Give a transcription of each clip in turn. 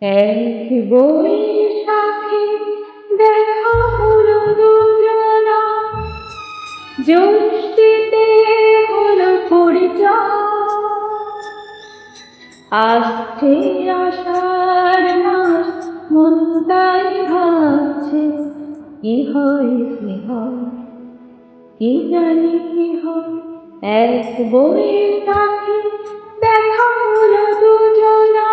এক বৈশাখী দেখা হলো দুজনা, জ্যোষ্ঠীতে হলো পরিচয়। আসছে আষাঢ় মাস, মন তাই ভাবছে কি হয় কি হয়, কি জানি কি হয়। এক বৈশাখী দেখা হলো দুজনা।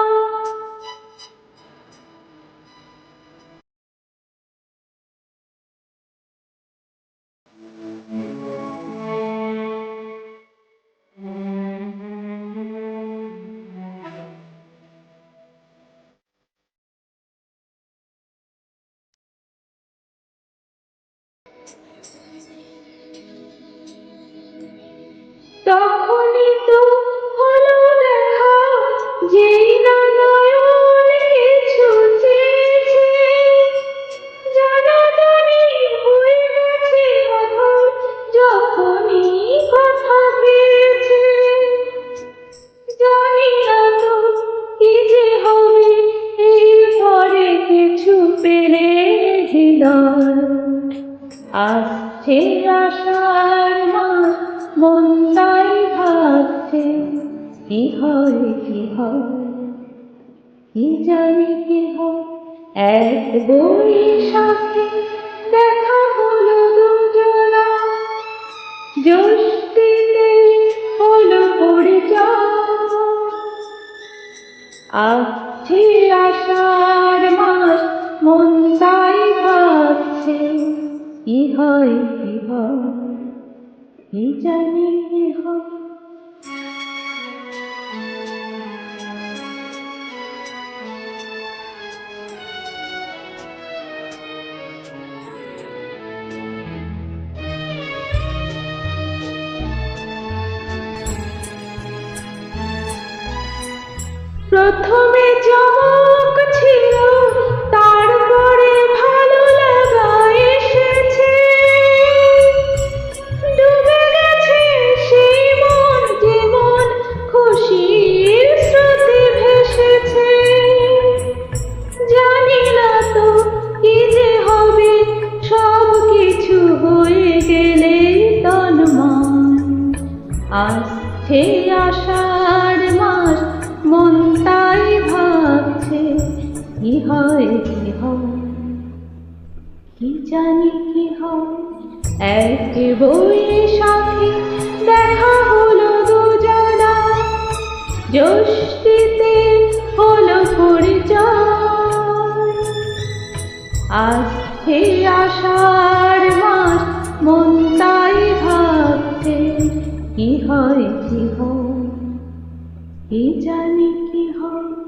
তখনই তো হলো দেখা, যেই না নয়নে কিছু চেয়েছে, জানাজানি হয়ে গেছে অধর যখনই কথা পেয়েছে। জানি না তো কি যে হবে এরপরে, কিছু পেলে হৃদয়। আসছে আষাঢ় মাস, মন তাই ভাবছে কি হয় কি হয়, কি জানি কি হয়। এক বৈশাখী দেখা হলো দুজনা, জ্যোষ্ঠীতে হলো পরিচয়। আসছে আষাঢ় মাস, মন তাই ভাবছে কি হয় কি হয়, কি জানি কি হয়। প্রথমে চমক ছিল, তারপরে ভালো লাগা এসেছে। ডুবে গেছে সেই মন, যেমন খুশির স্রোতে ভেসেছে। জানি না তো কি যে হবে, সব কিছু হয়ে গেলে তন্ময়। আসছে আষাঢ় মাস, মন তাই ভাবছে কি হয় কি হয়, কি জানি কি হয়। এক বৈশাখী দেখা হলো দুজনা, জ্যোষ্ঠীতে হলো পরিচয়। আসছে আষাঢ় মাস, মন তাই ভাবছে কি হয় কি হয়, কি জানি কি হয়।